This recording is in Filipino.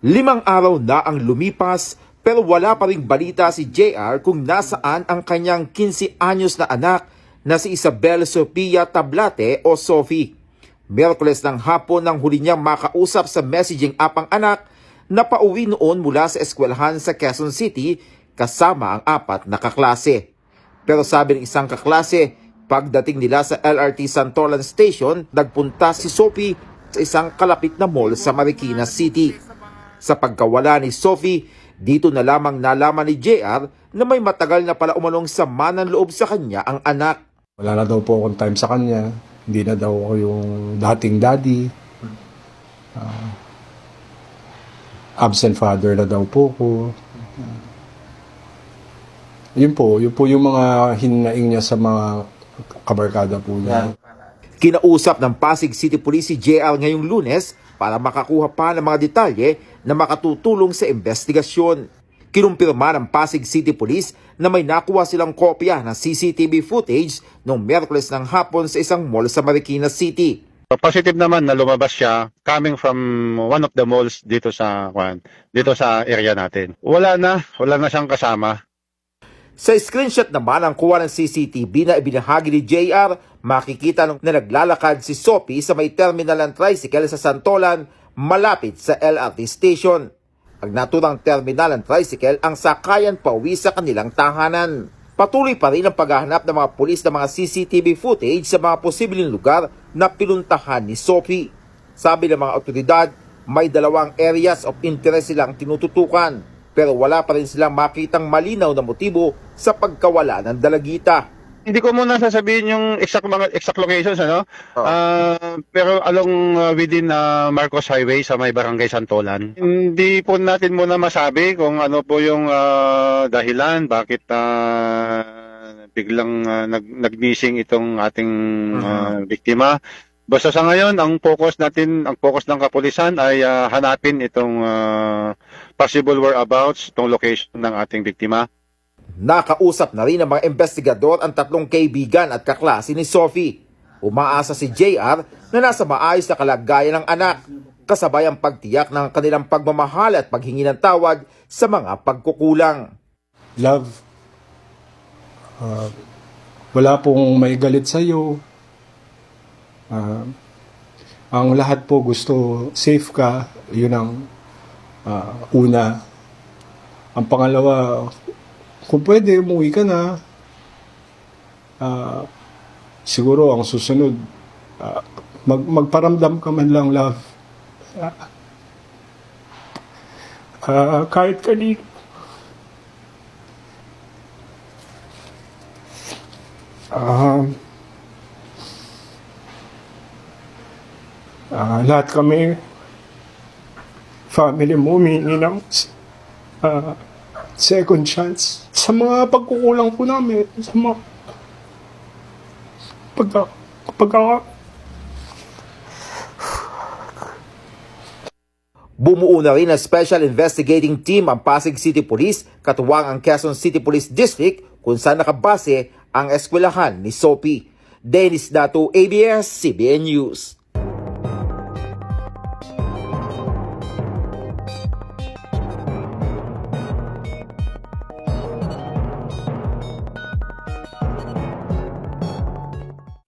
5 araw na ang lumipas pero wala pa ring balita si JR kung nasaan ang kanyang 15 anyos na anak na si Isabel Sofia Tablate o Sophie. Miyerkules ng hapon nang huli niyang makausap sa messaging app ang anak na pauwi noon mula sa eskwelahan sa Quezon City kasama ang 4 na kaklase. Pero sabi ng isang kaklase, pagdating nila sa LRT Santolan Station, nagpunta si Sophie sa isang kalapit na mall sa Marikina City. Sa pagkawala ni Sophie, dito na lamang nalaman ni JR na may matagal na pala umanong sama ng loob sa kanya ang anak. Wala na daw po akong time sa kanya. Hindi na daw ako yung dating daddy. Absent father na daw po ko. Yun po yung mga hinaing niya sa mga kabarkada po niya. Kinausap ng Pasig City Police si JR ngayong Lunes para makakuha pa ng mga detalye na makatutulong sa investigasyon. Kinumpirma ng Pasig City Police na may nakuha silang kopya ng CCTV footage noong Miyerkules ng hapon sa isang mall sa Marikina City. Positive naman na lumabas siya coming from one of the malls dito sa area natin. Wala na siyang kasama. Sa screenshot naman ang kuha ng CCTV na ibinahagi ni JR, makikita na naglalakad si Sophie sa may terminal ng tricycle sa Santolan malapit sa LRT station. Ang naturang terminal ng tricycle ang sakayan pauwi sa kanilang tahanan. Patuloy pa rin ang paghahanap ng mga pulis ng mga CCTV footage sa mga posibleng lugar na pinuntahan ni Sophie. Sabi ng mga otoridad, may 2 areas of interest silang tinututukan, pero wala pa rin silang makitang malinaw na motibo sa pagkawala ng dalagita. Hindi ko muna sasabihin yung exact locations, ano? Pero along within Marcos Highway sa may Barangay Santolan. Hindi po natin muna masabi kung ano po yung dahilan bakit biglang nag-missing itong ating biktima. Basta sa ngayon, ang focus ng kapulisan ay hanapin itong possible whereabouts, itong location ng ating biktima. Nakausap na rin ng mga investigador ang 3 kaibigan at kaklase ni Sophie. Umaasa si JR na nasa maayos na kalagayan ng anak, kasabay ang pagtiyak ng kanilang pagmamahal at paghingi ng tawad sa mga pagkukulang. Love, wala pong may galit sa'yo. Ang lahat po gusto safe ka, yun ang una. Ang pangalawa, kung pwede, umuwi ka na. Siguro ang susunod, magparamdam ka man lang, love. Kahit kanino. Lahat kami, family mo, humingi ng second chance sa mga pagkukulang po namin, sa mga Bumuo na rin ang Special Investigating Team ang Pasig City Police, katuwang ang Quezon City Police District kung saan nakabase ang eskwelahan ni Sophie. Dennis Dato, ABS-CBN News.